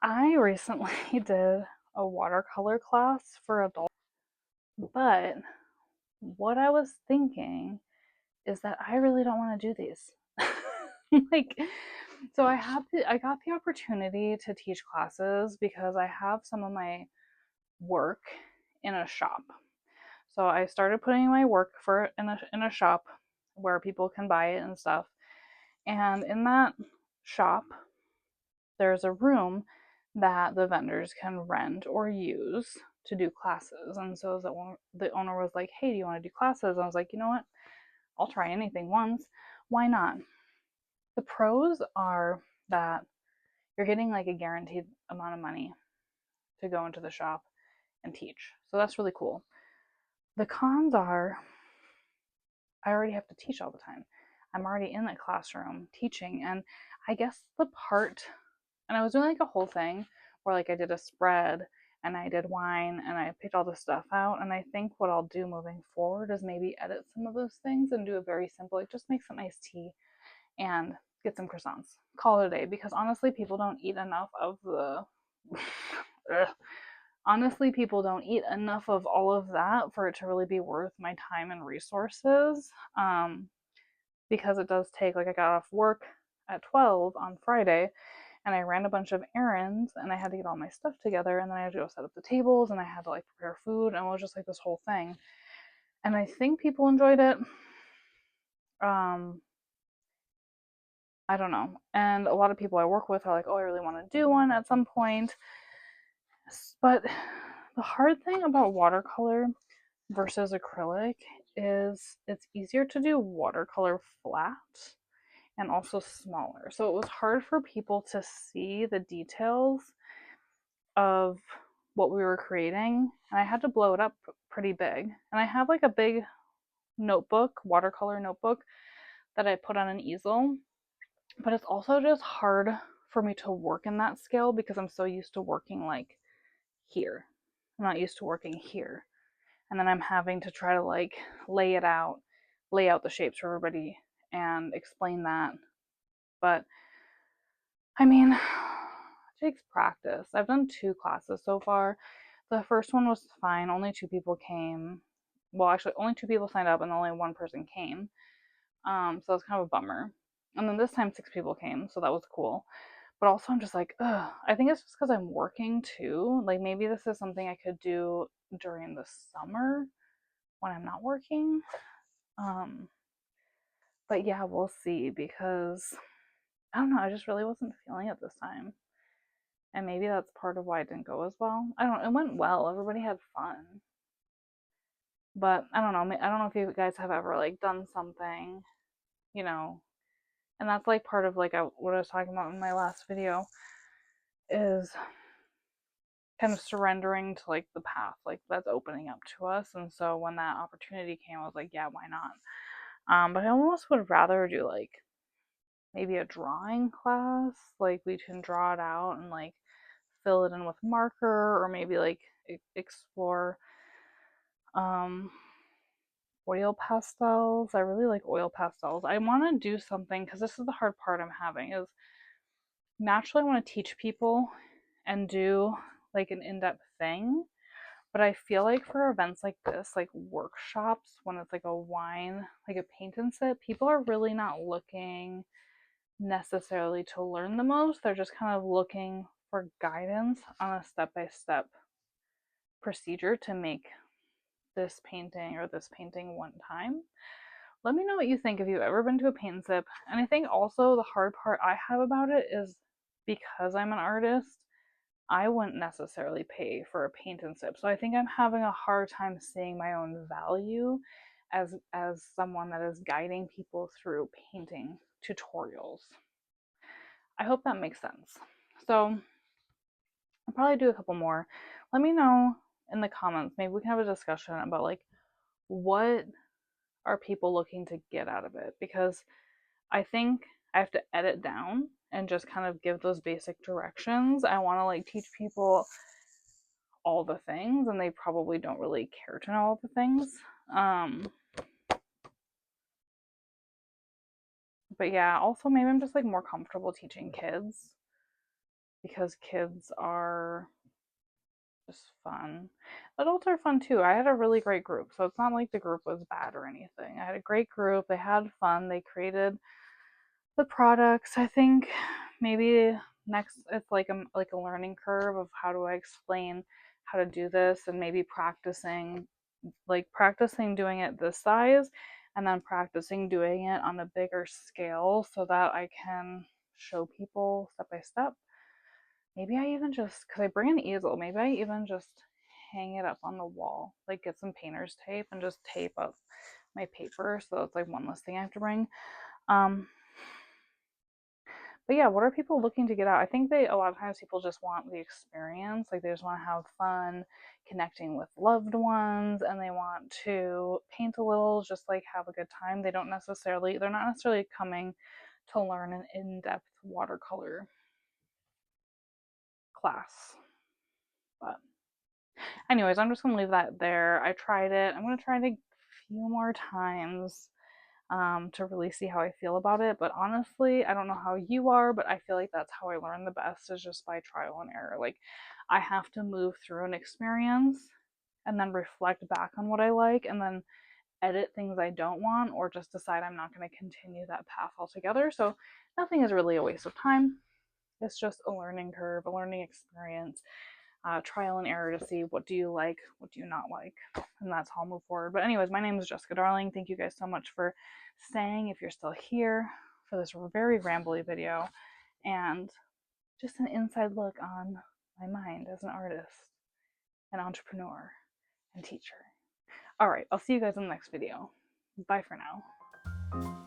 I recently did a watercolor class for adults, but what I was thinking is that I really don't want to do these. like so I got the opportunity to teach classes because I have some of my work in a shop. So I started putting my work for in a shop where people can buy it and stuff. And in that shop, there's a room that the vendors can rent or use to do classes. And so the owner was like, "Hey, do you want to do classes?" I was like, "You know what? I'll try anything once. Why not?" The pros are that you're getting like a guaranteed amount of money to go into the shop and teach. So that's really cool. The cons are I already have to teach all the time. I'm already in the classroom teaching. And I guess the part, and I was doing like a whole thing where like I did a spread and I did wine and I picked all the stuff out. And I think what I'll do moving forward is maybe edit some of those things and do a very simple, like just make some iced tea and get some croissants. Call it a day because honestly, people don't eat enough of the. Honestly, people don't eat enough of all of that for it to really be worth my time and resources. Because it does take, like, I got off work at 12 on Friday and I ran a bunch of errands and I had to get all my stuff together and then I had to go set up the tables and I had to like prepare food and it was just like this whole thing. And I think people enjoyed it. Um, I don't know. And a lot of people I work with are like, "Oh, I really want to do one at some point." But the hard thing about watercolor versus acrylic is it's easier to do watercolor flat and also smaller. So it was hard for people to see the details of what we were creating. And I had to blow it up pretty big. And I have like a big notebook, watercolor notebook, that I put on an easel. But it's also just hard for me to work in that scale because I'm so used to working like here. I'm not used to working here. And then I'm having to try to like lay it out, lay out the shapes for everybody and explain that. But I mean, it takes practice. I've done 2 classes so far. The first one was fine. Only 2 people came. Well, actually, only 2 people signed up, and only one person came. So that's kind of a bummer. And then this time, 6 people came, so that was cool. But also, I'm just like, ugh. I think it's just because I'm working too. Like maybe this is something I could do during the summer when I'm not working. Um, but yeah, we'll see because I don't know. I just really wasn't feeling it this time. And maybe that's part of why it didn't go as well. I don't know. It went well. Everybody had fun. But I don't know. I don't know if you guys have ever like done something, you know, and that's like part of like what I was talking about in my last video is kind of surrendering to like the path like that's opening up to us. And so when that opportunity came, I was like, yeah, why not? But I almost would rather do like maybe a drawing class. Like we can draw it out and like fill it in with marker or maybe like explore um oil pastels. I really like oil pastels. I want to do something because this is the hard part I'm having is naturally I want to teach people and do like an in-depth thing, but I feel like for events like this, like workshops, when it's like a wine, like a paint and sip, people are really not looking necessarily to learn the most. They're just kind of looking for guidance on a step-by-step procedure to make this painting or this painting one time. Let me know what you think if you've ever been to a paint and sip. And I think also the hard part I have about it is because I'm an artist, I wouldn't necessarily pay for a paint and sip. So I think I'm having a hard time seeing my own value as someone that is guiding people through painting tutorials. I hope that makes sense. So I'll probably do a couple more. Let me know in the comments. Maybe we can have a discussion about like what are people looking to get out of it, because I think I have to edit down and just kind of give those basic directions. I want to like teach people all the things and they probably don't really care to know all the things. Um but yeah, also maybe I'm just like more comfortable teaching kids because kids are just fun. Adults are fun too. I had a really great group, so it's not like the group was bad or anything. I had a great group. They had fun. They created the products. I think maybe next it's like a learning curve of how do I explain how to do this, and maybe practicing doing it this size and then practicing doing it on a bigger scale so that I can show people step by step. Maybe I even just, because I bring an easel, maybe I even just hang it up on the wall, like get some painter's tape and just tape up my paper so it's like one less thing I have to bring. Um, but yeah, what are people looking to get out? I think a lot of times people just want the experience, like they just want to have fun connecting with loved ones, and they want to paint a little, just like have a good time. They're not necessarily coming to learn an in-depth watercolor class. But anyways, I'm just gonna leave that there. I tried it. I'm gonna try it a few more times to really see how I feel about it. But honestly, I don't know how you are, but I feel like that's how I learn the best, is just by trial and error. Like, I have to move through an experience and then reflect back on what I like, and then edit things I don't want, or just decide I'm not going to continue that path altogether. So nothing is really a waste of time. It's just a learning curve, a learning experience, trial and error to see what do you like, what do you not like, and that's how I'll move forward. But anyways, my name is Jessica Darling. Thank you guys so much for staying, if you're still here, for this very rambly video, and just an inside look on my mind as an artist, an entrepreneur, and teacher. All right, I'll see you guys in the next video. Bye for now.